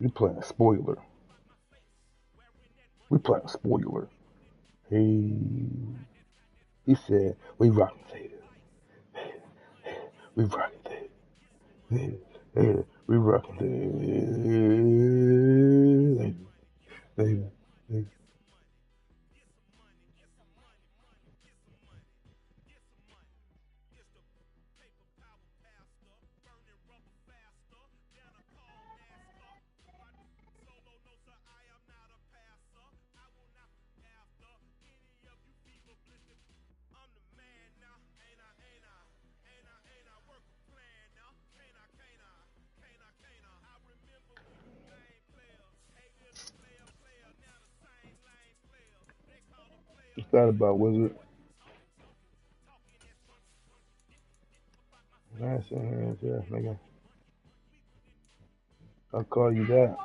We playing spoiler. We playing spoiler. Hey, he said we rocking Theta. We rocking Theta. We rocking Theta. What's that about, Wizard? Nice, yeah, nigga. I'll call you that.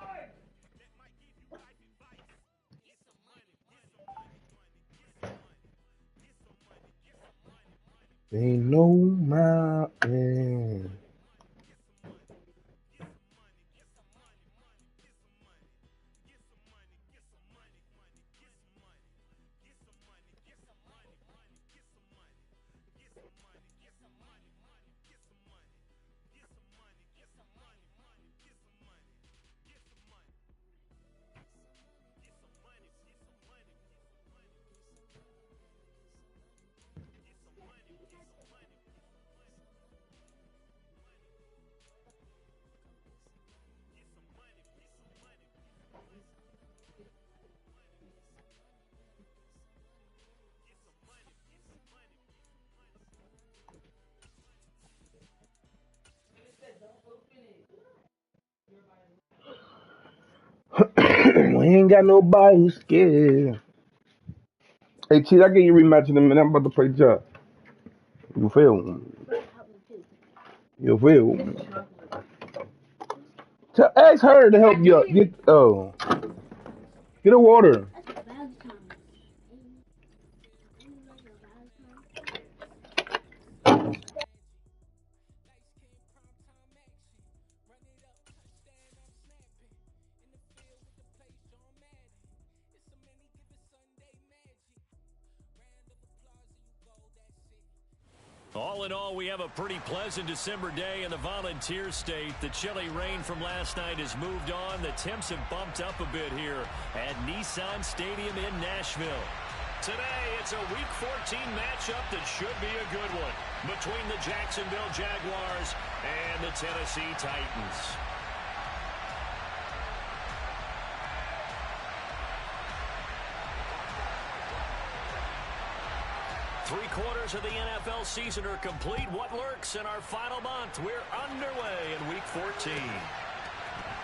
Ain't no mountain. We ain't got nobody who's scared. Hey, Cheat, I get you a rematch in a minute. I'm about to play Job. You feel me? You feel me? Ask her to help you get a water. All in all, we have a pretty pleasant December day in the Volunteer State. The chilly rain from last night has moved on. The temps have bumped up a bit here at Nissan Stadium in Nashville. Today, it's a Week 14 matchup that should be a good one between the Jacksonville Jaguars and the Tennessee Titans. Three-quarters of the NFL season are complete. What lurks in our final month? We're underway in Week 14.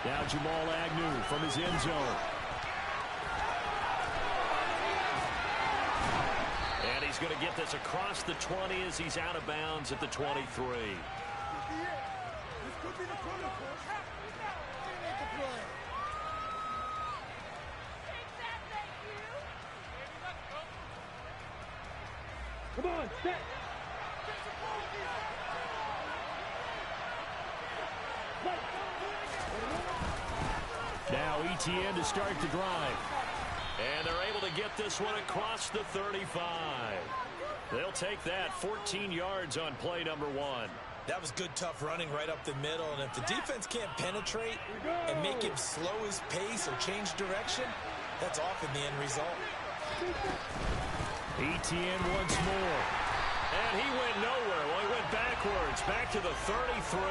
Now Jamal Agnew from his end zone. And he's going to get this across the 20 as he's out of bounds at the 23. Come on, set. Now ETN to start the drive. And they're able to get this one across the 35. They'll take that 14 yards on play number 1. That was good, tough running right up the middle. And if the defense can't penetrate and make him slow his pace or change direction, that's often the end result. ETN once more. And he went nowhere. Well, he went backwards, back to the 33.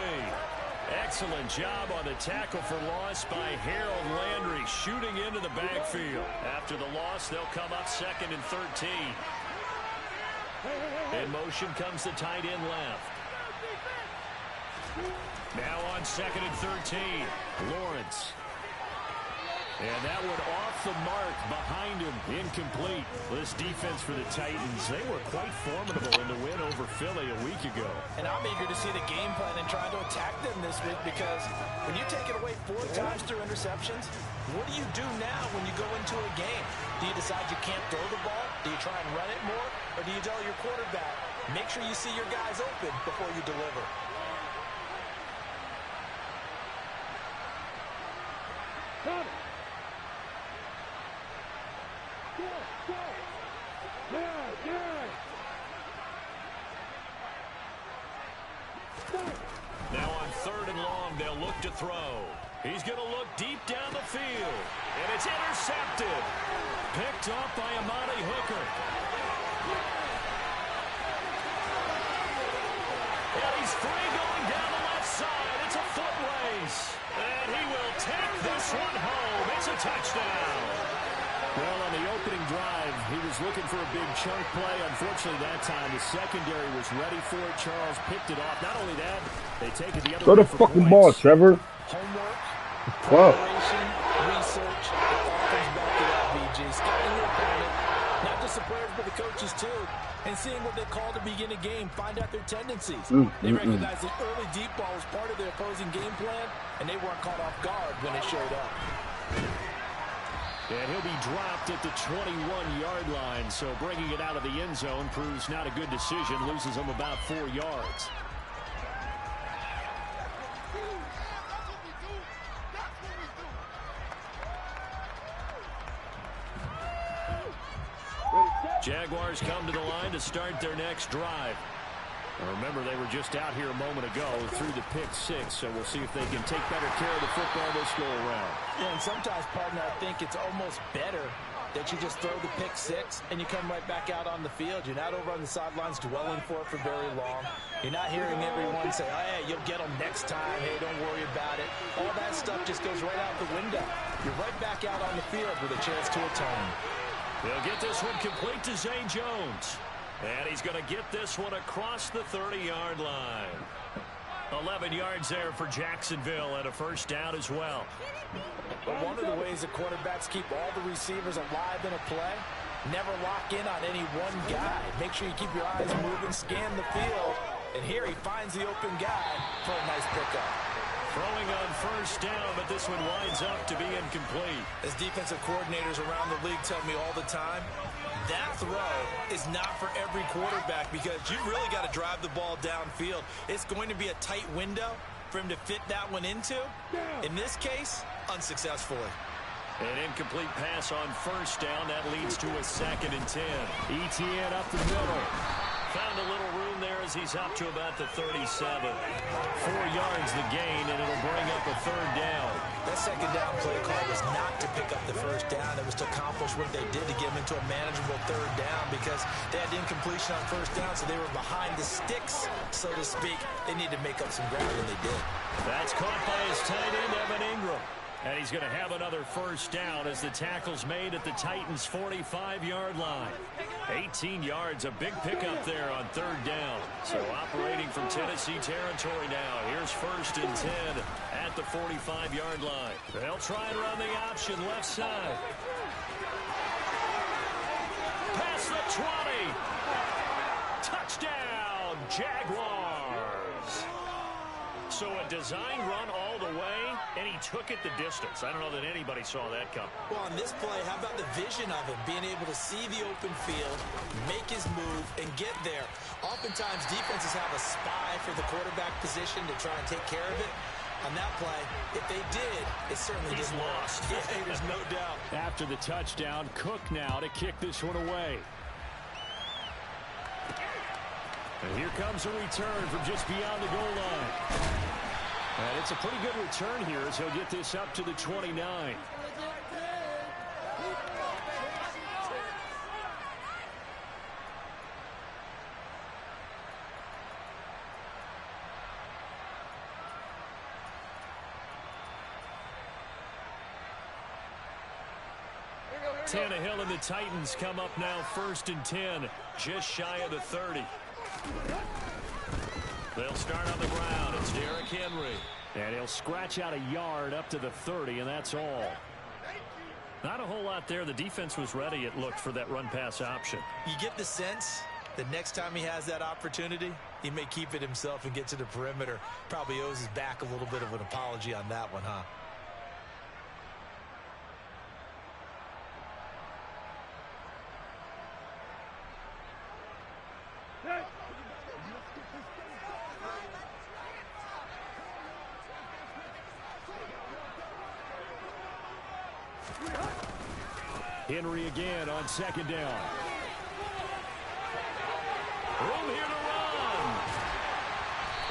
Excellent job on the tackle for loss by Harold Landry, shooting into the backfield. After the loss, they'll come up 2nd and 13. In motion comes the tight end left. Now on 2nd and 13, Lawrence. And that one off the mark behind him, incomplete. This defense for the Titans, they were quite formidable in the win over Philly a week ago. And I'm eager to see the game plan and try to attack them this week, because when you take it away 4 times through interceptions, what do you do now when you go into a game? Do you decide you can't throw the ball? Do you try and run it more? Or do you tell your quarterback, make sure you see your guys open before you deliver? They'll look to throw. He's going to look deep down the field. And it's intercepted. Picked off by Amani Hooker. And he's free going down the left side. It's a foot race. And he will take this one home. It's a touchdown. Well, on the opening drive, he was looking for a big chunk play. Unfortunately, that time, the secondary was ready for it. Charles picked it off. Not only that, they take it the other way. Throw the fucking ball, Trevor. Homework, Fuck. preparation, research, it all comes back to that, BG. Scouting your opponent, not just the players, but the coaches, too. And seeing what they call to begin a game, find out their tendencies. They recognize the early deep ball was part of their opposing game plan, and they weren't caught off guard when it showed up. And he'll be dropped at the 21-yard line, so bringing it out of the end zone proves not a good decision. Loses him about 4 yards. Jaguars come to the line to start their next drive. Now remember, they were just out here a moment ago through the pick six, so we'll see if they can take better care of the football this go around. Yeah, and sometimes, partner, I think it's almost better that you just throw the pick six and you come right back out on the field. You're not over on the sidelines dwelling for it for very long. You're not hearing everyone say, oh, hey, you'll get them next time. Hey, don't worry about it. All that stuff just goes right out the window. You're right back out on the field with a chance to atone. They'll get this one complete to Zay Jones. And he's going to get this one across the 30-yard line. 11 yards there for Jacksonville and a first down as well. But one of the ways that quarterbacks keep all the receivers alive in a play, never lock in on any one guy. Make sure you keep your eyes moving, scan the field. And here he finds the open guy for a nice pickup. Throwing on first down, but this one winds up to be incomplete. As defensive coordinators around the league tell me all the time, that throw is not for every quarterback because you really got to drive the ball downfield. It's going to be a tight window for him to fit that one into. In this case, unsuccessfully. An incomplete pass on first down. That leads to a 2nd and 10. ETN up the middle. Found a little room there as he's up to about the 37. 4 yards the gain, and it'll bring up a 3rd down. That 2nd down play call was not to pick up the first down. It was to accomplish what they did to get them into a manageable 3rd down because they had incompletion on first down, so they were behind the sticks, so to speak. They needed to make up some ground, and they did. That's caught by his tight end, Evan Ingram. And he's going to have another first down as the tackle's made at the Titans' 45-yard line. 18 yards, a big pickup there on 3rd down. So operating from Tennessee territory now. Here's 1st and 10 at the 45-yard line. They'll try and run the option left side. Past the 20. Touchdown, Jaguars. So a design run all the way, and he took it the distance. I don't know that anybody saw that come. Well, on this play, how about the vision of him, being able to see the open field, make his move, and get there. Oftentimes, defenses have a spy for the quarterback position to try and take care of it. On that play, if they did, it certainly He's didn't lost. work. Yeah, there's no doubt. After the touchdown, Cook now to kick this one away. And here comes a return from just beyond the goal line. And it's a pretty good return here as he'll get this up to the 29. Tannehill and the Titans come up now 1st and 10, just shy of the 30. They'll start on the ground. It's Derrick Henry. And he'll scratch out a yard up to the 30, and that's all. Not a whole lot there. The defense was ready, it looked, for that run-pass option. You get the sense that next time he has that opportunity, he may keep it himself and get to the perimeter. Probably owes his back a little bit of an apology on that one, huh? Henry again on 2nd down. Room here to run.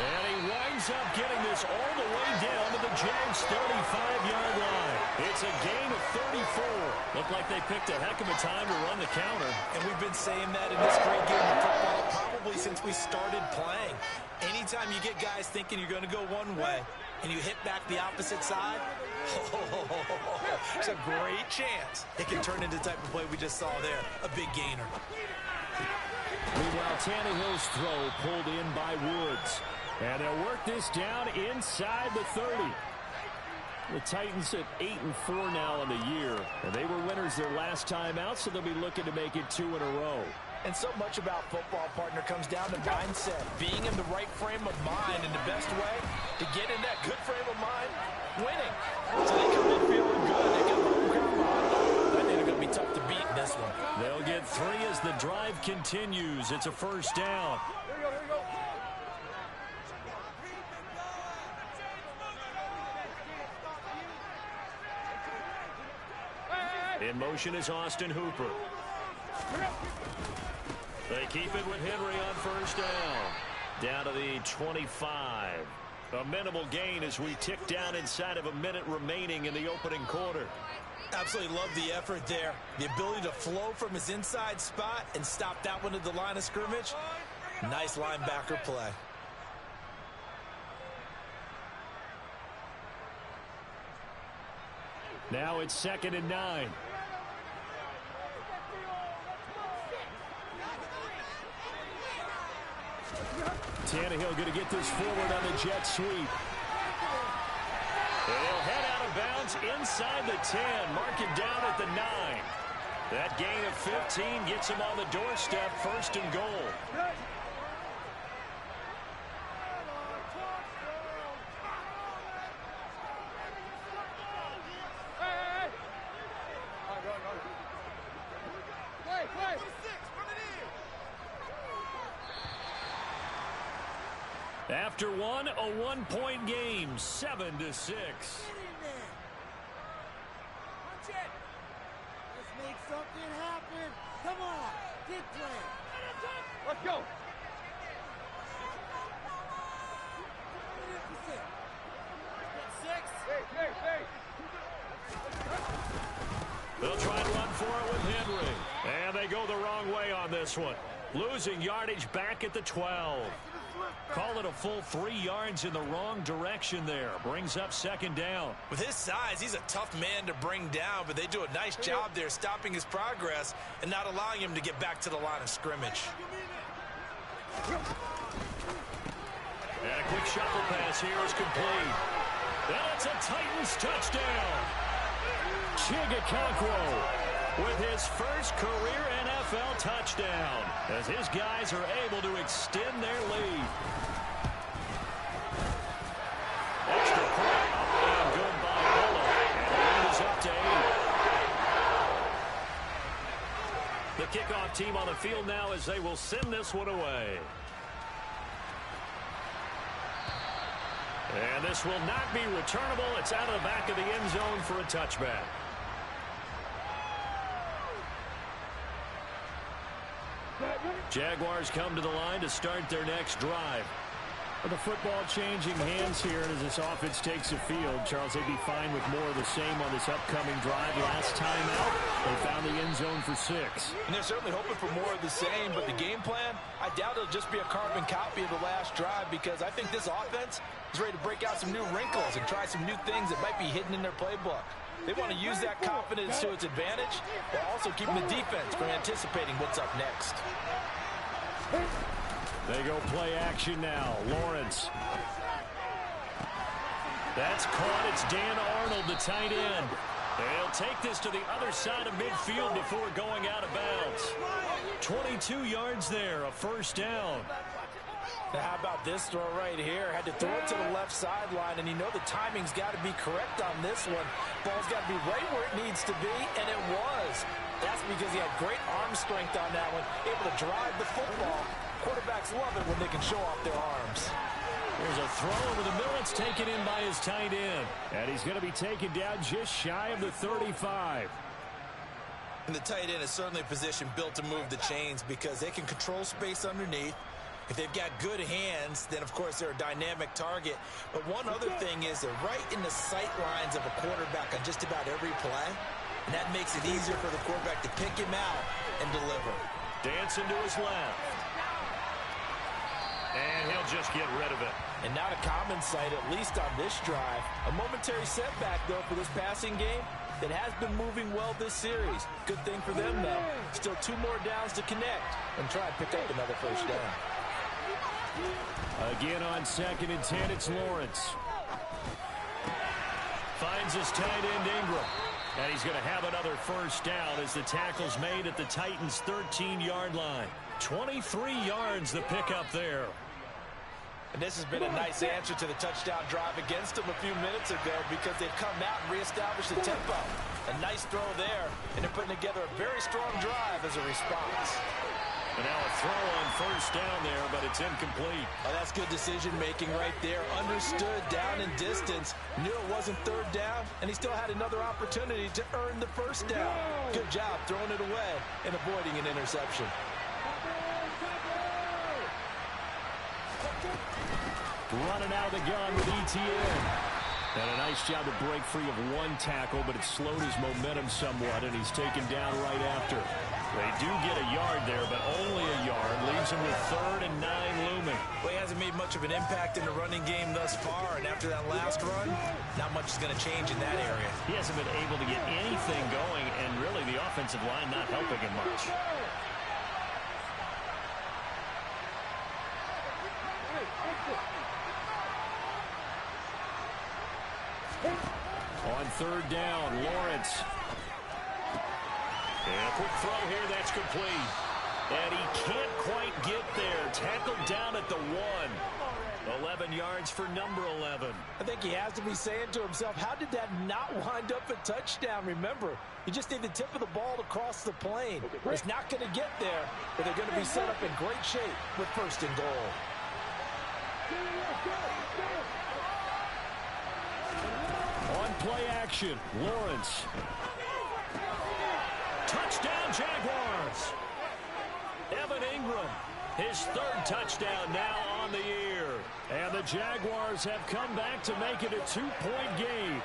And he winds ends up getting this all the way down to the Jags' 35-yard line. It's a gain of 34. Looked like they picked a heck of a time to run the counter. And we've been saying that in this great game of football probably since we started playing. Anytime you get guys thinking you're going to go one way and you hit back the opposite side, there's a great chance it can turn into the type of play we just saw there, a big gainer. Meanwhile, Tannehill's throw pulled in by Woods. And they'll work this down inside the 30. The Titans at 8-4 now in the year. And they were winners their last time out, so they'll be looking to make it 2 in a row. And so much about football, partner, comes down to mindset. Being in the right frame of mind, and the best way to get in that good frame of mind, winning. So they come in feeling good. They got the home crowd behind them. I think they're going to be tough to beat in this one. They'll get 3 as the drive continues. It's a first down. In motion is Austin Hooper. They keep it with Henry on first down. Down to the 25. A minimal gain as we tick down inside of a minute remaining in the opening quarter. Absolutely love the effort there. The ability to flow from his inside spot and stop that one at the line of scrimmage. Nice linebacker play. Now it's 2nd and 9. Tannehill going to get this forward on the jet sweep. They'll head out of bounds inside the 10. Mark it down at the 9. That gain of 15 gets him on the doorstep, 1st and goal. After one, a 1-point game, 7-6. Let's make something happen. Come on, get playing. Let's go. They'll try and run for it with Henry. And they go the wrong way on this one. Losing yardage back at the 12. Call it a full 3 yards in the wrong direction there. Brings up 2nd down. With his size, he's a tough man to bring down, but they do a nice job there stopping his progress and not allowing him to get back to the line of scrimmage. And a quick shuffle pass here is complete. And it's a Titans touchdown. Chigakonkwo with his first career NFL touchdown as his guys are able to extend their lead. Extra point up and good by Bullock. And the lead is up to 8. The kickoff team on the field now as they will send this one away. And this will not be returnable. It's out of the back of the end zone for a touchback. Jaguars come to the line to start their next drive. With the football changing hands here as this offense takes the field, Charles, they'd be fine with more of the same on this upcoming drive. Last time out, they found the end zone for 6. And they're certainly hoping for more of the same, but the game plan, I doubt it'll just be a carbon copy of the last drive because I think this offense is ready to break out some new wrinkles and try some new things that might be hidden in their playbook. They want to use that confidence to its advantage while also keeping the defense from anticipating what's up next. They go play action now. Lawrence. That's caught. It's Dan Arnold, the tight end. They'll take this to the other side of midfield before going out of bounds. 22 yards there, a first down. Now, how about this throw right here? Had to throw it to the left sideline, and you know the timing's got to be correct on this one. Ball's got to be right where it needs to be, and it was. That's because he had great arm strength on that one, able to drive the football. Quarterbacks love it when they can show off their arms. There's a throw over the middle. It's taken in by his tight end. And he's going to be taken down just shy of the 35. And the tight end is certainly a position built to move the chains because they can control space underneath, If they've got good hands, then, of course, they're a dynamic target. But one other thing is they're right in the sight lines of a quarterback on just about every play. And that makes it easier for the quarterback to pick him out and deliver. Dancing to his left. And he'll just get rid of it. And not a common sight, at least on this drive. A momentary setback, though, for this passing game that has been moving well this series. Good thing for them, though. Still 2 more downs to connect and try and pick up another first down. Again on 2nd and 10, it's Lawrence. Finds his tight end Ingram. And he's going to have another first down as the tackle's made at the Titans' 13-yard line. 23 yards the pickup there. And this has been a nice answer to the touchdown drive against them a few minutes ago because they've come out and reestablished the tempo. A nice throw there, and they're putting together a very strong drive as a response. And now a throw on first down there, but it's incomplete. Oh, that's good decision-making right there. Understood down in distance, knew it wasn't 3rd down, and he still had another opportunity to earn the first down. Good job throwing it away and avoiding an interception. Running out of the gun with ETN. And a nice job to break free of 1 tackle, but it slowed his momentum somewhat, and he's taken down right after. They do get a yard there, but only a yard. Leaves him with 3rd and 9 looming. Well, he hasn't made much of an impact in the running game thus far, and after that last run, not much is going to change in that area. He hasn't been able to get anything going, and really the offensive line not helping him much. On 3rd down, Lawrence. And a quick throw here, that's complete. And he can't quite get there. Tackled down at the 1. 11 yards for number 11. I think he has to be saying to himself, how did that not wind up a touchdown? Remember, you just need the tip of the ball to cross the plane. It's not going to get there, but they're going to be set up in great shape with 1st and goal. On play action, Lawrence. Touchdown, Jaguars. Evan Ingram, his 3rd touchdown now on the year. And the Jaguars have come back to make it a 2-point game.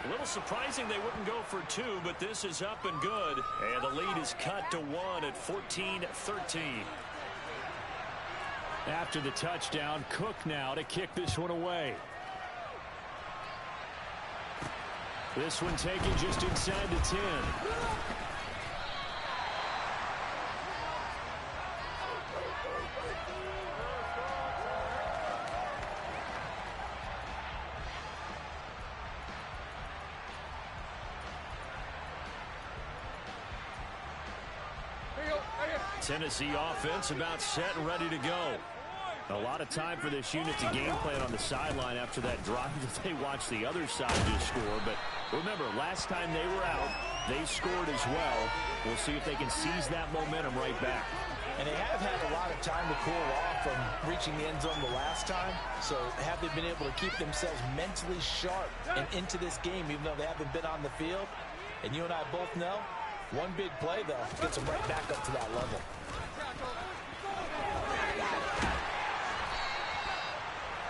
A little surprising they wouldn't go for 2, but this is up and good. And the lead is cut to 1 at 14-13. After the touchdown, Cook now to kick this one away. This one taken just inside the 10. Tennessee offense about set and ready to go. A lot of time for this unit to game plan on the sideline after that drive that they watched the other side just score. But remember, last time they were out, they scored as well. We'll see if they can seize that momentum right back. And they have had a lot of time to cool off from reaching the end zone the last time. So have they been able to keep themselves mentally sharp and into this game, even though they haven't been on the field? And you and I both know, one big play, though, gets them right back up to that level.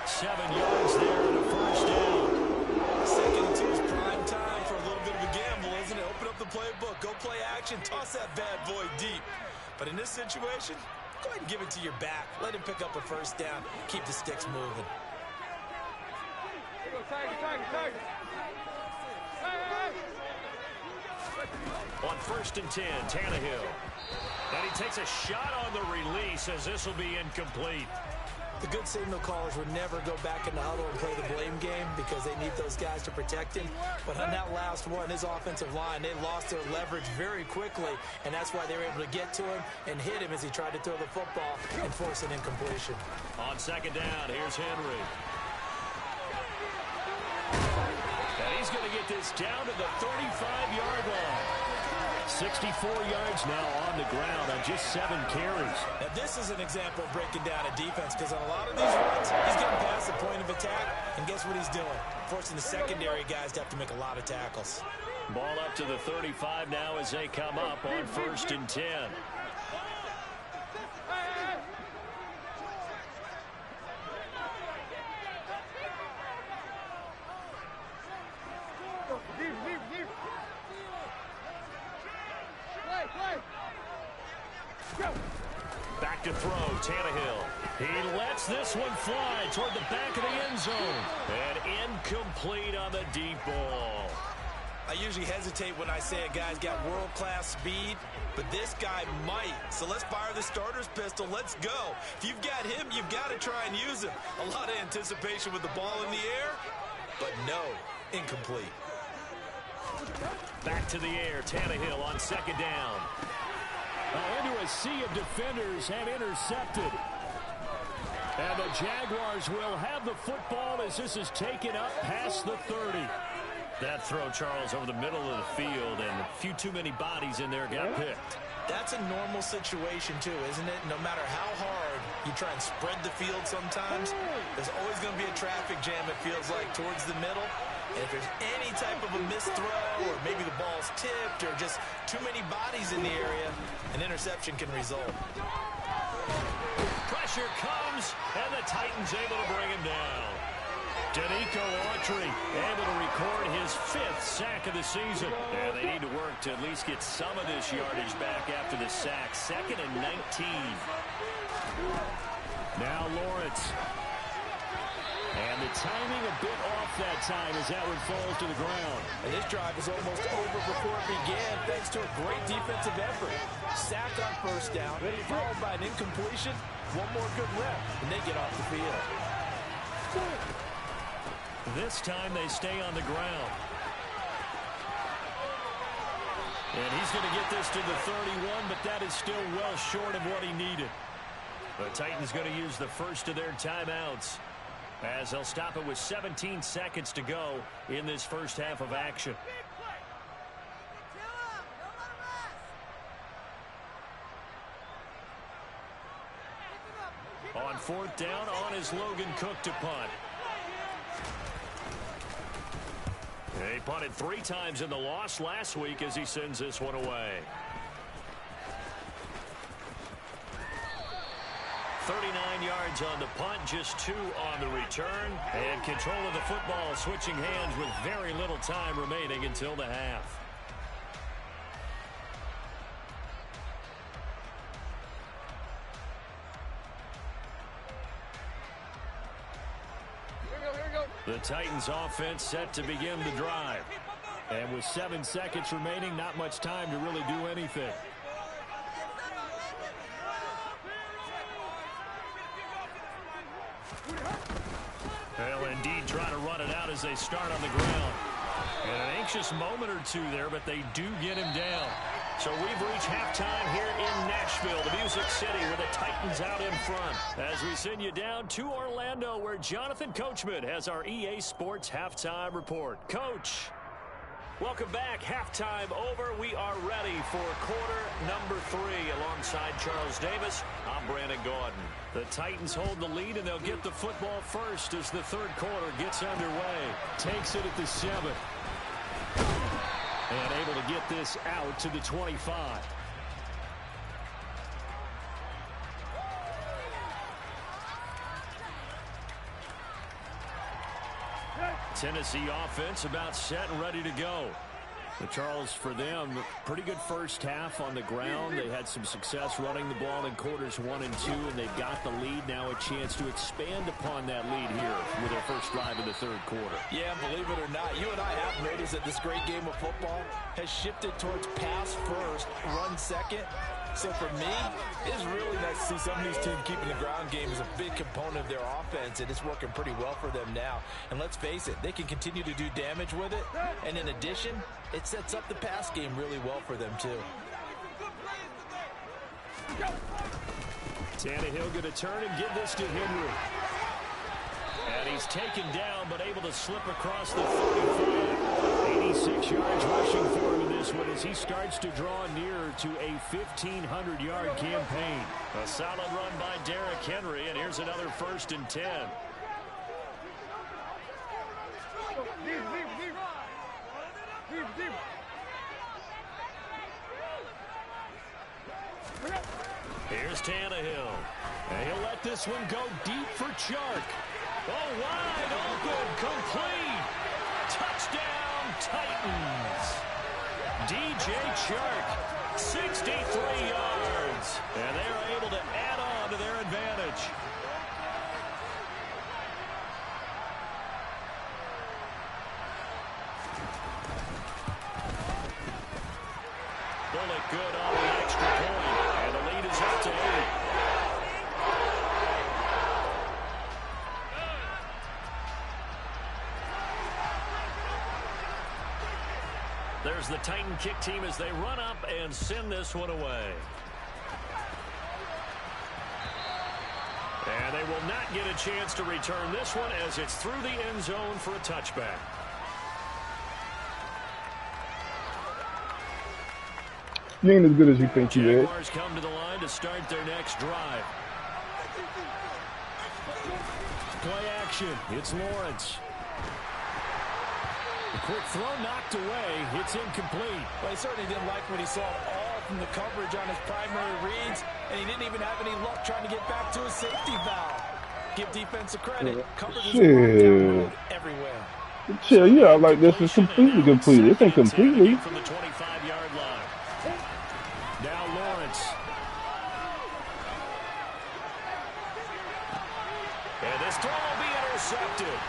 Seven yards there and a first down. 2nd and 2 is prime time for a little bit of a gamble, isn't it? Open up the playbook, go play action, toss that bad boy deep. But in this situation, go ahead and give it to your back. Let him pick up a first down. Keep the sticks moving. On 1st and 10, Tannehill. And he takes a shot on the release as this will be incomplete. The good signal callers would never go back in the huddle and play the blame game because they need those guys to protect him. But on that last one, his offensive line, they lost their leverage very quickly, and that's why they were able to get to him and hit him as he tried to throw the football and force an incompletion. On 2nd down, here's Henry. And he's going to get this down to the 35-yard line. 64 yards now on the ground on just 7 carries. Now, this is an example of breaking down a defense because on a lot of these runs, he's getting past the point of attack, and guess what he's doing? Forcing the secondary guys to have to make a lot of tackles. Ball up to the 35 now as they come up on 1st and 10. Back to throw, Tannehill. He lets this one fly toward the back of the end zone. And incomplete on the deep ball. I usually hesitate when I say a guy's got world-class speed, but this guy might. So let's fire the starter's pistol. Let's go. If you've got him, you've got to try and use him. A lot of anticipation with the ball in the air, but no, incomplete. Back to the air, Tannehill on 2nd down. Into a sea of defenders have intercepted. And the Jaguars will have the football as this is taken up past the 30. That throw, Charles, over the middle of the field, and a few too many bodies in there got picked. That's a normal situation, too, isn't it? No matter how hard you try and spread the field sometimes, there's always going to be a traffic jam, it feels like, towards the middle. And if there's any type of a missed throw, or maybe the ball's tipped, or just too many bodies in the area, an interception can result. Pressure comes, and the Titans able to bring him down. Denico Autry able to record his 5th sack of the season. And they need to work to at least get some of this yardage back after the sack. 2nd and 19. Now Lawrence. And the timing a bit off that time as that one falls to the ground. And this drive is almost over before it began thanks to a great defensive effort. Sack on 1st down, followed by an incompletion. One more good rep, and they get off the field. This time they stay on the ground. And he's going to get this to the 31, but that is still well short of what he needed. The Titans going to use the first of their timeouts as they'll stop it with 17 seconds to go in this first half of action. On 4th down, on is Logan Cook to punt. He punted 3 times in the loss last week as he sends this one away. 39 yards on the punt, just 2 on the return. And control of the football switching hands with very little time remaining until the half. The Titans offense set to begin the drive. And with 7 seconds remaining, not much time to really do anything. They'll indeed try to run it out as they start on the ground. And an anxious moment or two there, but they do get him down. So we've reached halftime here in Nashville, the Music City, with the Titans out in front. As we send you down to Orlando, where Jonathan Coachman has our EA Sports Halftime Report. Coach, welcome back. Halftime over. We are ready for quarter number 3 alongside Charles Davis. I'm Brandon Gaudin. The Titans hold the lead, and they'll get the football first as the 3rd quarter gets underway. Takes it at the 7. And able to get this out to the 25. Tennessee offense about set and ready to go. But Charles, for them, pretty good first half on the ground. They had some success running the ball in quarters 1 and 2, and they've got the lead. Now a chance to expand upon that lead here with their first drive in the 3rd quarter. Yeah, believe it or not, you and I have noticed that this great game of football has shifted towards pass first, run second. So for me, it's really nice to see some of these teams keeping the ground game as a big component of their offense, and it's working pretty well for them now. And let's face it, they can continue to do damage with it. And in addition, it sets up the pass game really well for them, too. Tannehill going to turn and give this to Henry. And he's taken down, but able to slip across the 45. 86 yards rushing for him in this one as he starts to draw nearer to a 1,500-yard campaign. A solid run by Derrick Henry, and here's another 1st and 10. Here's Tannehill. And he'll let this one go deep for Chark. Oh, wide open, complete. Touchdown, Titans. DJ Chark, 63 yards. And they are able to add on to their advantage. Bullock good on the extra point. And the lead is up to 8. There's the Titan kick team as they run up and send this one away. And they will not get a chance to return this one as it's through the end zone for a touchback. You ain't as good as you think you is. Jaguars come to the line to start their next drive. Play action. It's Lawrence. The quick throw knocked away. It's incomplete. Well, he certainly didn't like what he saw all from the coverage on his primary reads, and he didn't even have any luck trying to get back to his safety valve. Give defensive credit. Coverage is everywhere. Chill, you out like this is completely complete. This ain't completely. From the 25-yard line. Now Lawrence. And this throw will be intercepted.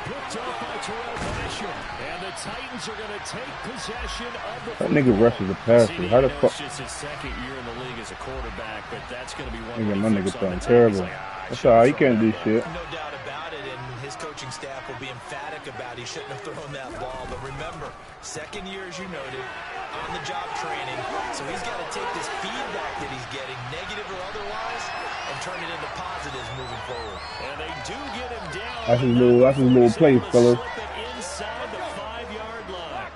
Picked up by Terrell Basham. And the Titans are going to take possession of the That nigga rushes the passer. How the fuck? It's just his second year in the league as a quarterback, but that's going to be one Nigga, my nigga throwing terrible. That's all right. He can't do shit. No doubt about it, and his coaching staff will be emphatic about he shouldn't have thrown that ball. But remember, second year, as you noted, on-the-job training, so he's got to take this feedback that he's getting, negative or otherwise, and turn it into positives moving forward. And they do get him down. That's his little play, fellas. Inside the 5-yard line.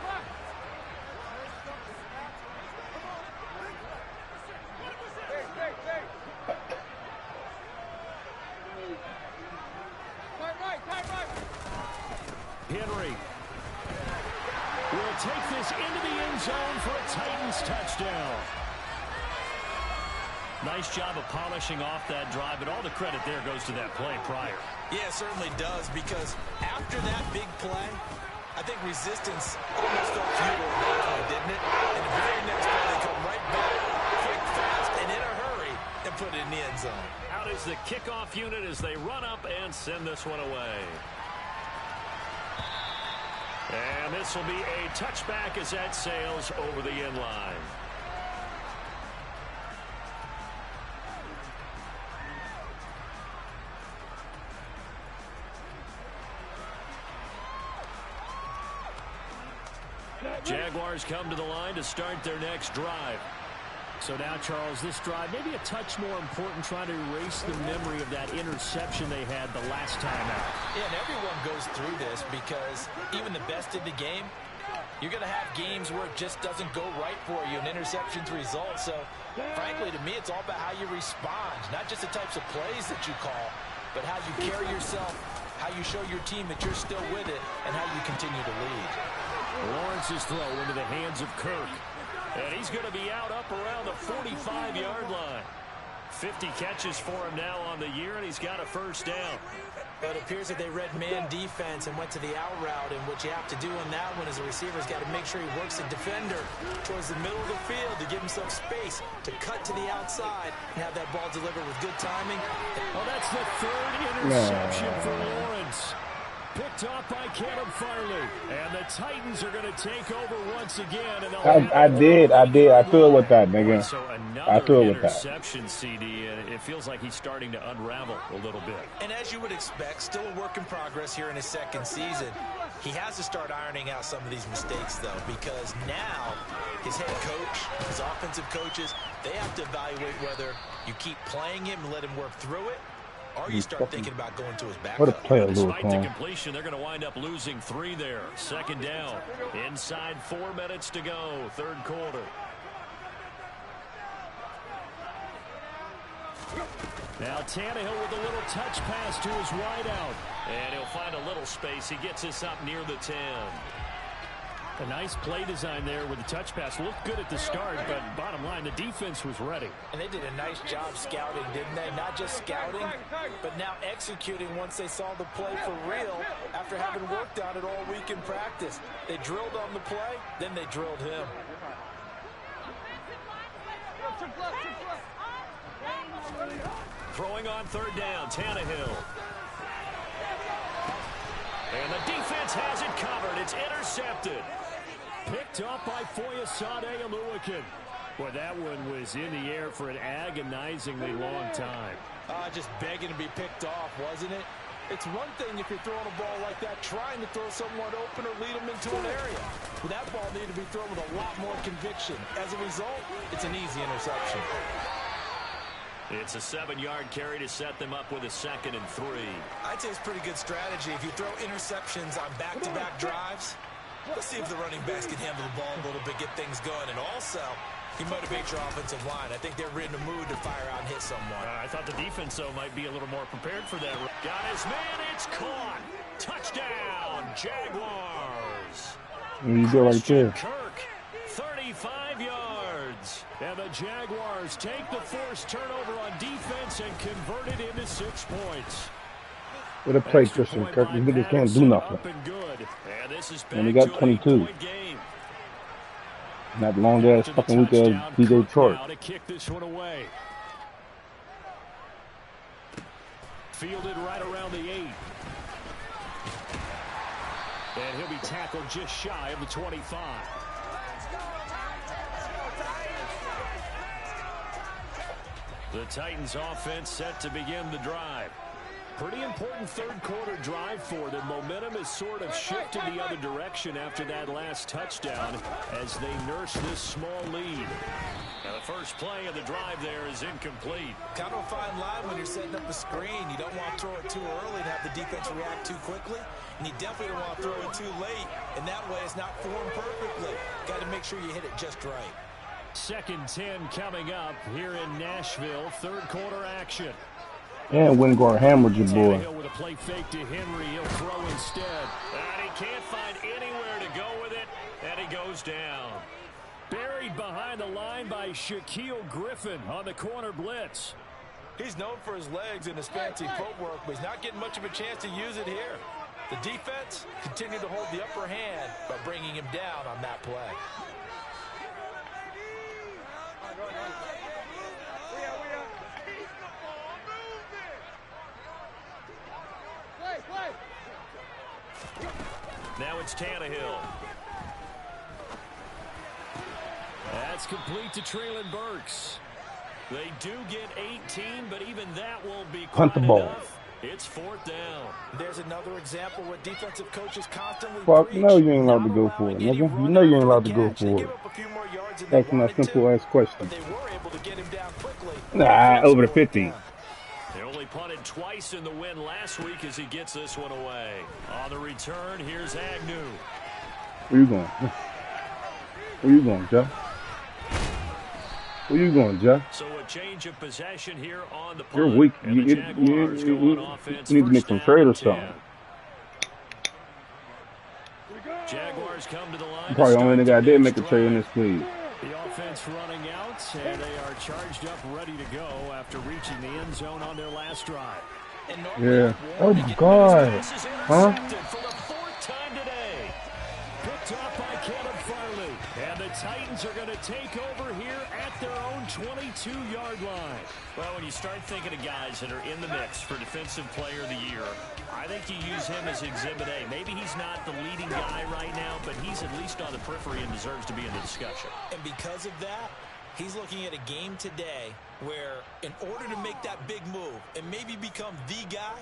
Henry will take this into the end zone for a Titans touchdown. Nice job of polishing off that drive, but all the credit there goes to that play prior. Yeah, it certainly does, because after that big play, I think resistance almost felt futile at that point, didn't it? And the very next play, they come right back, quick, fast, and in a hurry, and put it in the end zone. Out is the kickoff unit as they run up and send this one away. And this will be a touchback as that sails over the end line. Jaguars come to the line to start their next drive. So now, Charles, this drive maybe a touch more important, trying to erase the memory of that interception they had the last time out. Yeah, and everyone goes through this because even the best in the game, you're going to have games where it just doesn't go right for you and interceptions result. So, frankly, to me, it's all about how you respond, not just the types of plays that you call, but how you carry yourself, how you show your team that you're still with it, and how you continue to lead. Lawrence's throw into the hands of Kirk. And he's going to be out up around the 45-yard line. 50 catches for him now on the year, and he's got a first down. But it appears that they read man defense and went to the out route, and what you have to do on that one is a receiver's got to make sure he works the defender towards the middle of the field to give himself space to cut to the outside and have that ball delivered with good timing. Well, that's the third interception for Lawrence. Picked off by Caleb Farley. And the Titans are going to take over once again. And I did. I feel with that, nigga. So I feel with that. Interception, CD, and it feels like he's starting to unravel a little bit. And as you would expect, still a work in progress here in his second season. He has to start ironing out some of these mistakes, though, because now his head coach, his offensive coaches, they have to evaluate whether you keep playing him and let him work through it, or you start thinking about going to his backup. What a player, Despite the completion, they're going to wind up losing 3 there. Second down. Inside 4 minutes to go. Third quarter. Now Tannehill with a little touch pass to his wideout. And he'll find a little space. He gets us up near the 10. A nice play design there with the touch pass. Looked good at the start, but bottom line, the defense was ready. And they did a nice job scouting, didn't they? Not just scouting, but now executing once they saw the play for real after having worked on it all week in practice. They drilled on the play, then they drilled him. Throwing on third down, Tannehill. And the defense has it covered. It's intercepted. Picked up by Foyesade Oluokun. Boy, that one was in the air for an agonizingly long time. Just begging to be picked off, wasn't it? It's one thing if you're throwing a ball like that, trying to throw someone open or lead them into an area. But that ball needed to be thrown with a lot more conviction. As a result, it's an easy interception. It's a 7-yard carry to set them up with a 2nd and 3. I'd say it's pretty good strategy. If you throw interceptions on back-to-back drives, let's see if the running backs can handle the ball a little bit, get things going. And also, you motivate your offensive line. I think they're in the mood to fire out and hit someone. I thought the defense, though, might be a little more prepared for that. Got his man. It's caught. Touchdown, Jaguars. You go right there. Kirk, 35 yards. And the Jaguars take the forced turnover on defense and convert it into 6 points. What a play, Christian Kirk. You niggas can't do nothing. And he got 22. That long ass fucking week ass DJ Chark. To kick this one away. Fielded right around the 8. And he'll be tackled just shy of the 25. The Titans offense set to begin the drive. Pretty important third quarter drive for them. Momentum has sort of shifted the other direction after that last touchdown as they nurse this small lead. Now the first play of the drive there is incomplete. Kind of a fine line when you're setting up a screen. You don't want to throw it too early and have the defense react too quickly. And you definitely don't want to throw it too late. And that way it's not formed perfectly. Got to make sure you hit it just right. 2nd 10 coming up here in Nashville. Third quarter action. And Wingard hammered your boy. Tannehill with a play fake to Henry. He'll throw instead. And he can't find anywhere to go with it. And he goes down. Buried behind the line by Shaquille Griffin on the corner blitz. He's known for his legs and his fancy footwork, but he's not getting much of a chance to use it here. The defense continued to hold the upper hand by bringing him down on that play. Now it's Tannehill. That's complete to Treylon Burks. They do get 18, but even that won't be quite Punt the ball. enough. It's 4th down. There's another example where defensive coaches constantly Fuck preach, no, you ain't allowed to go for it, nigga. You know you ain't allowed to go catch. for They it. give up a few more yards than they Asking that wanted simple to, ass question. but they were able to get him down quickly. Nah, over the 50. They only punted twice in the win last week as he gets this one away. On the return, here's Agnew. Where you going? Where you going, Joe? Where you going, Joe? So a change of possession here on the punt. You're weak. And You the Jaguars go on offense need to make first some down trade or and 10. something. Jaguars come to the line. You probably the only nigga I did make a trade in this league. The offense running out, and they are charged up, ready to go after reaching the end zone on their last drive. Yeah. Oh my God. Huh? For the 4th time today. Picked up by Caleb Farley. And the Titans are going to take over here at their own 22-yard line. Well, when you start thinking of guys that are in the mix for Defensive Player of the Year, I think you use him as Exhibit A. Maybe he's not the leading guy right now, but he's at least on the periphery and deserves to be in the discussion. And because of that, he's looking at a game today where in order to make that big move and maybe become the guy,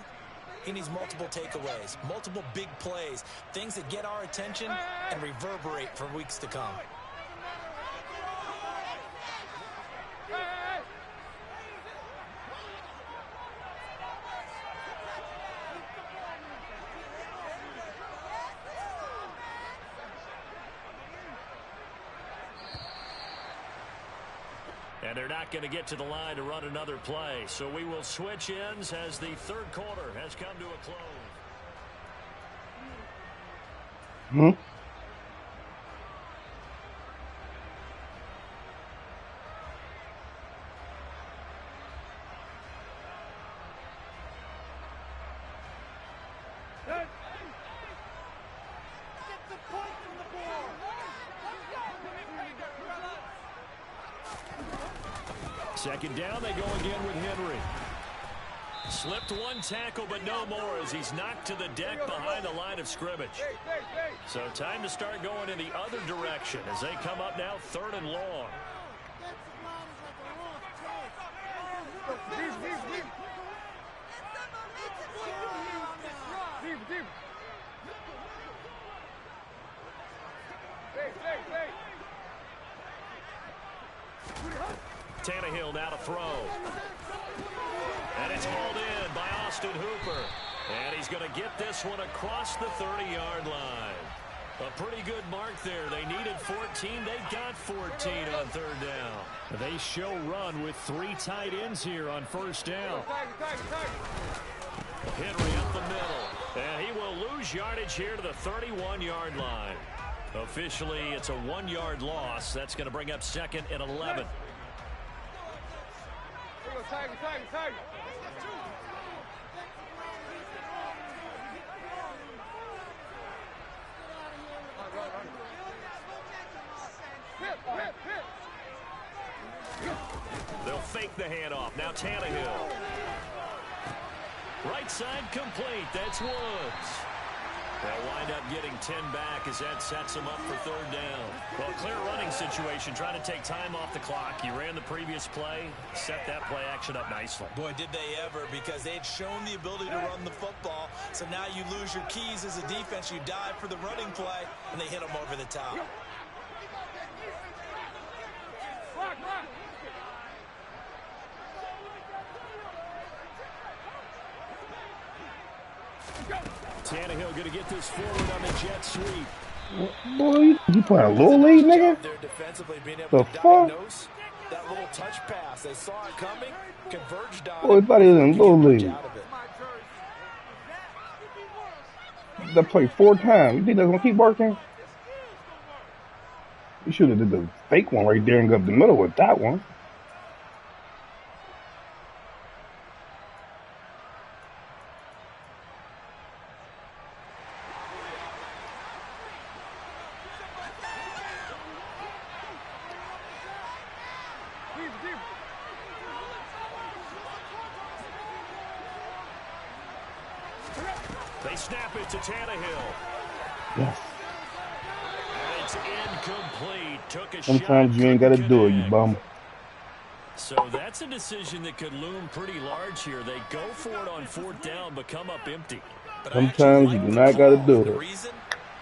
he needs multiple takeaways, multiple big plays, things that get our attention and reverberate for weeks to come. And they're not going to get to the line to run another play. So we will switch ends as the third quarter has come to a close. Second down, they go again with Henry. Slipped one tackle, but no more as he's knocked to the deck behind the line of scrimmage. So time to start going in the other direction as they come up now 3rd and long. Tannehill now to throw. And it's hauled in by Austin Hooper. And he's going to get this one across the 30-yard line. A pretty good mark there. They needed 14. They got 14 on 3rd down. They show run with 3 tight ends here on 1st down. Henry up the middle. And he will lose yardage here to the 31-yard line. Officially, it's a 1-yard loss. That's going to bring up 2nd and 11. They'll fake the handoff. Now Tannehill. Right side complete. That's Woods. They'll wind up getting 10 back as that sets them up for 3rd down. Well, clear running situation, trying to take time off the clock. You ran the previous play, set that play action up nicely. Boy, did they ever, because they had shown the ability to run the football. So now you lose your keys as a defense. You dive for the running play, and they hit them over the top. Tannehill going to get this forward on the jet sweep. Boy, you playing a little lead, nigga? They're defensively being able The to fuck? diagnose that little touch pass. They saw it coming, converged on Boy, I it. thought he was in little league. Out of it. That played 4 times. You think that's gonna keep working? You should have did the fake one right there and go up the middle with that one. They snap it to Tannehill. Yes. And it's incomplete. Took a Sometimes shot, you ain't gotta couldn't do it, you connect. bum. So that's a decision that could loom pretty large here. They go for it on 4th down, but come up empty. But Sometimes I you actually do like not gotta the do call. The it. reason?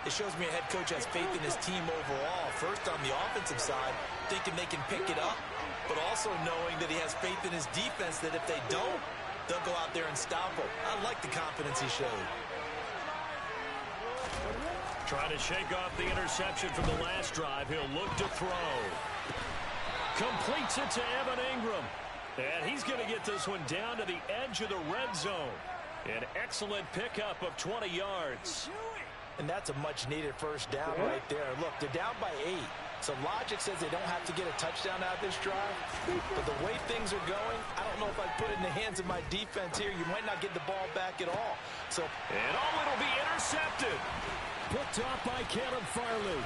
It shows me a head coach has faith in his team overall. First on the offensive side, thinking they can pick it up, but also knowing that he has faith in his defense that if they don't, they'll go out there and stop him. I like the confidence he showed. Trying to shake off the interception from the last drive. He'll look to throw. Completes it to Evan Ingram. And he's going to get this one down to the edge of the red zone. An excellent pickup of 20 yards. And that's a much-needed first down right there. Look, they're down by 8. So logic says they don't have to get a touchdown out of this drive. But the way things are going, I don't know if I'd put it in the hands of my defense here. You might not get the ball back at all. So, and it'll be intercepted. Picked off by Caleb Farley.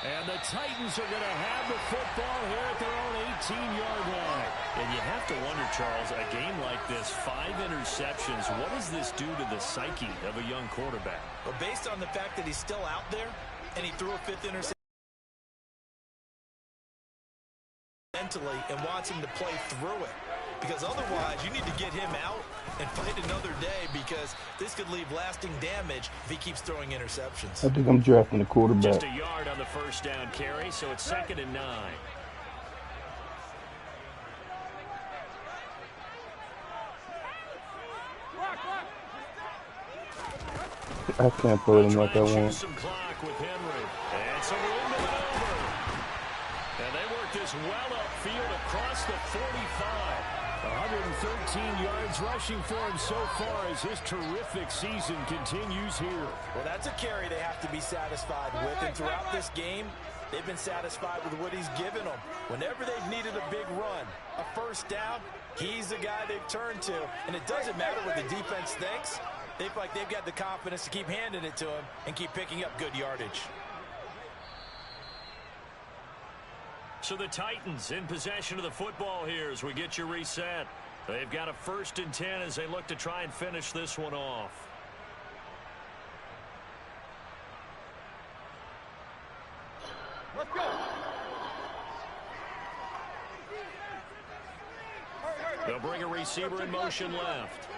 And the Titans are going to have the football here at their own 18-yard line. And you have to wonder, Charles, a game like this, 5 interceptions, what does this do to the psyche of a young quarterback? Well, based on the fact that he's still out there and he threw a 5th interception mentally and wants him to play through it. Because otherwise, you need to get him out and fight another day because this could leave lasting damage if he keeps throwing interceptions. I think I'm drafting the quarterback. Just a yard on the first down carry, so it's 2nd and 9. I can't play him like I want. Some clock with Henry. And some room to maneuver. And they work this well upfield across the 45. 113 yards rushing for him so far as his terrific season continues here. Well, that's a carry they have to be satisfied with. And throughout this game, they've been satisfied with what he's given them. Whenever they've needed a big run, a first down, he's the guy they've turned to. And it doesn't matter what the defense thinks. They feel like they've got the confidence to keep handing it to him and keep picking up good yardage. So the Titans in possession of the football here as we get you reset. They've got a 1st and 10 as they look to try and finish this one off. Let's go. They'll bring a receiver in motion left.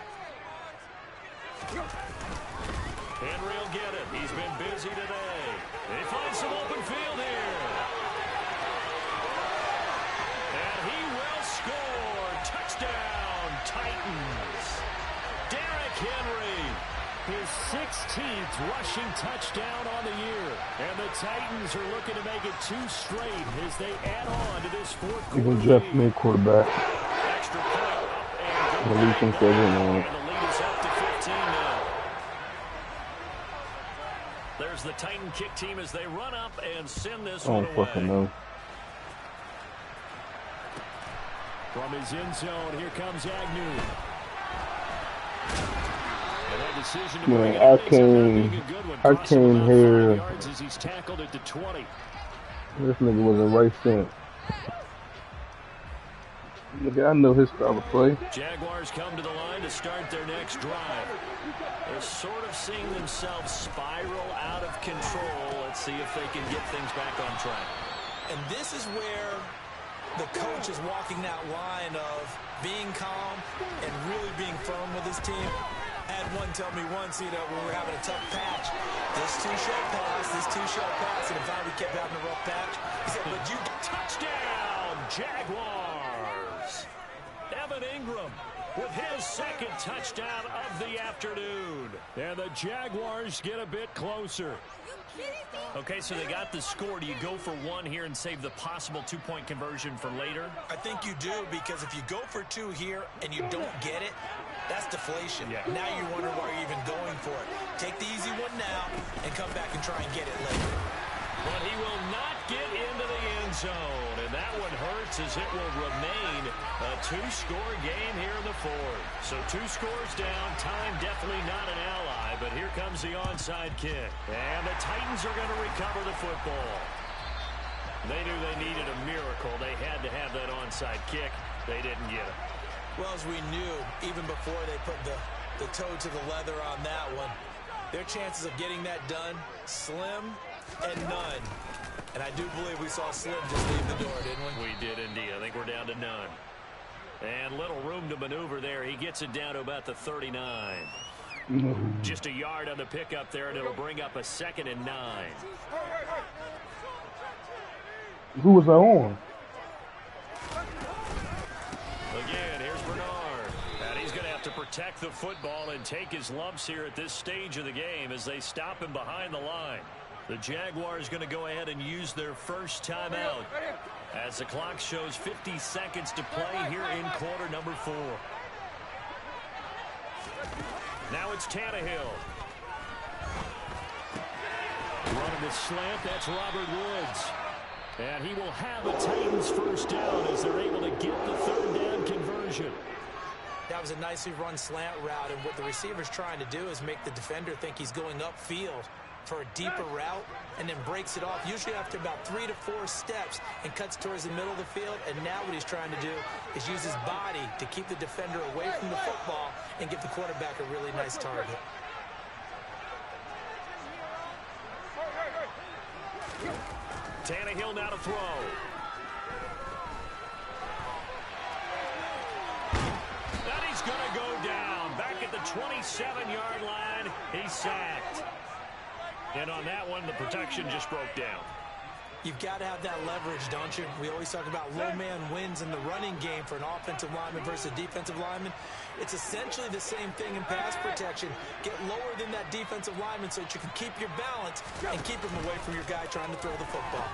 Henry will get it. He's been busy today. They find some open field here. And he will score. Touchdown, Titans. Derrick Henry. His 16th rushing touchdown on the year. And the Titans are looking to make it 2 straight as they add on to this 4th quarter. Even Jeff made quarterback. Extra point up and Release him for everyone. and the lead is up to 15 now. There's the Titan kick team as they run up and send this I one don't away. fucking know. From his end zone, here comes Agnew. And that decision to bring it I up makes it not being a good one. Crossing came about 5 here. yards as he's tackled at the 20. This nigga was a right center. Nigga, I know his style of play. Jaguars come to the line to start their next drive. They're sort of seeing themselves spiral out of control. Let's see if they can get things back on track. And this is where the coach is walking that line of being calm and really being firm with his team. I had one tell me once, when we were having a tough patch, this too shall pass, this too shall pass, and if we kept having a rough patch, he said, but you... Touchdown, Jaguars! Evan Ingram with his 2nd touchdown of the afternoon. And the Jaguars get a bit closer. Okay, so they got the score. Do you go for 1 here and save the possible 2-point conversion for later? I think you do, because if you go for 2 here and you don't get it, that's deflation. Yeah. Now you wonder why you're even going for it. Take the easy one now and come back and try and get it later. But he will not get into the end zone, and that one hurts as it will remain a 2-score game here in the 4th. So 2 scores down, time definitely not an ally, but here comes the onside kick. And the Titans are going to recover the football. They knew they needed a miracle. They had to have that onside kick. They didn't get it. Well, as we knew, even before they put the toe to the leather on that one, their chances of getting that done, slim and none. And I do believe we saw Slim just leave the door, didn't we? We did indeed. I think we're down to none. And little room to maneuver there. He gets it down to about the 39. Just a yard on the pickup there, and it'll bring up a 2nd and 9. Who was I on? Again, here's Bernard. And he's going to have to protect the football and take his lumps here at this stage of the game as they stop him behind the line. The Jaguars going to go ahead and use their first timeout as the clock shows 50 seconds to play here in quarter number 4. Now it's Tannehill. Running the slant, that's Robert Woods. And he will have a Titans first down as they're able to get the 3rd down conversion. That was a nicely run slant route, and what the receiver's trying to do is make the defender think he's going upfield for a deeper route and then breaks it off, usually after about 3 to 4 steps, and cuts towards the middle of the field. And now what he's trying to do is use his body to keep the defender away from the football and give the quarterback a really nice target. Tannehill now to throw. And he's going to go down. Back at the 27-yard line, he's sacked. And on that one, the protection just broke down. You've got to have that leverage, don't you? We always talk about low man wins in the running game for an offensive lineman versus a defensive lineman. It's essentially the same thing in pass protection. Get lower than that defensive lineman so that you can keep your balance and keep him away from your guy trying to throw the football.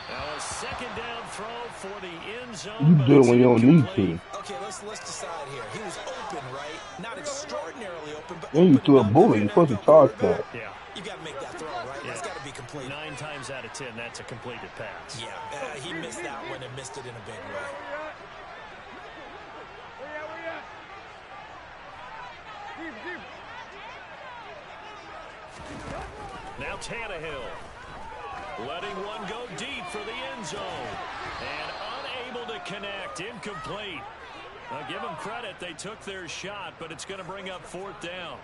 Now a 2nd down throw for the end zone. You do it when you don't need to. Okay, let's decide here. He was open, right? Not extraordinarily open, but Then you threw a bullet. You're supposed to charge that. Yeah. You got to make that throw, right? Yeah. That's got to be complete. 9 times out of 10, that's a completed pass. Yeah, he missed that one and missed it in a big way. Now Tannehill. Letting one go deep for the end zone. And unable to connect. Incomplete. Now give them credit. They took their shot, but it's going to bring up 4th down.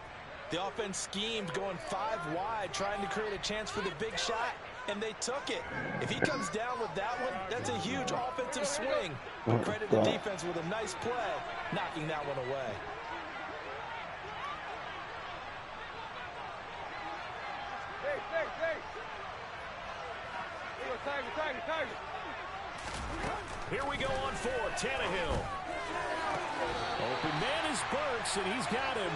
The offense schemed going 5 wide, trying to create a chance for the big shot, and they took it. If he comes down with that one, that's a huge offensive swing. But credit the defense with a nice play, knocking that one away. Here we go on 4, Tannehill. Open man is Burks, and he's got him.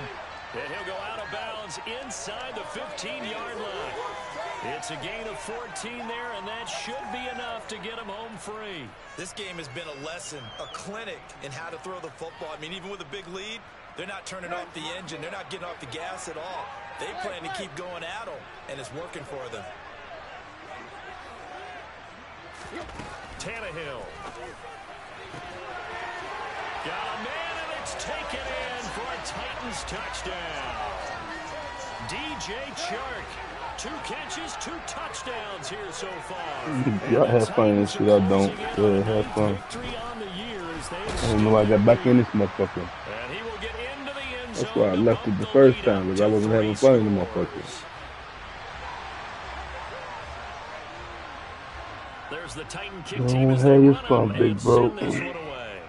And he'll go out of bounds inside the 15-yard line. It's a gain of 14 there, and that should be enough to get him home free. This game has been a lesson, a clinic in how to throw the football. I mean, even with a big lead, they're not turning off the engine. They're not getting off the gas at all. They plan to keep going at them, and it's working for them. Tannehill. Got a man, and it's taken in for a Titans touchdown. DJ Chark. 2 catches, 2 touchdowns here so far. Y'all have fun and shit. I don't. Yeah, have fun. I don't know why I got back in this motherfucker. And he will get into the end zone. That's why I left it the first time, because I wasn't having fun in the motherfucker. There's the Titan kick Don't team as have they your run fun, up big and bro. send this one away.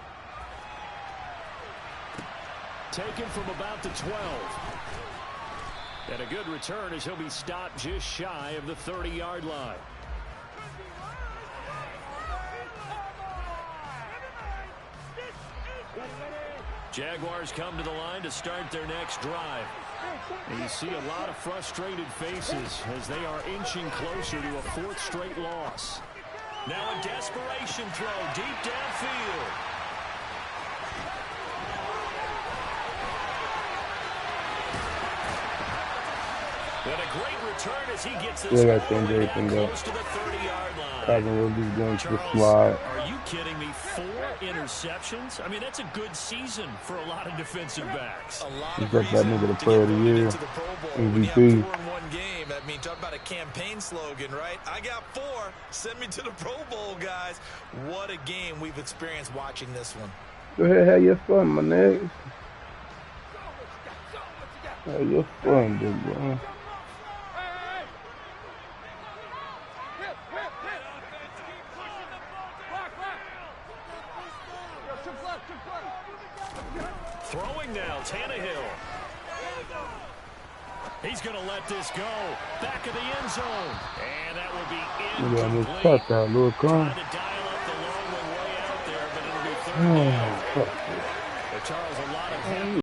Taken from about the 12. And a good return as he'll be stopped just shy of the 30-yard line. Jaguars come to the line to start their next drive. And you see a lot of frustrated faces as they are inching closer to a 4th straight loss. Now a desperation throw deep downfield. And a great return as he gets this Yeah, all the way down close to the 30-yard line. Calvin Ridley's going to the Charles, slide. are you kidding me? 4 interceptions? I mean, that's a good season for a lot of defensive backs. A lot He's of got that reason nigga the to player get of the voted year. into the Pro Bowl. When you have 4 MVP. in one game, I mean, talk about a campaign slogan, right? I got 4. Send me to the Pro Bowl, guys. What a game we've experienced watching this one. Go ahead, have your fun, my niggas. Have your fun, big bro. Throwing now, Tannehill. He's going to let this go. Back of the end zone. And that will be Look at this incomplete. touchdown, little Trying con. to dial up the long one way out there, but it'll be 3rd down. Oh, fuck. But Charles, a lot of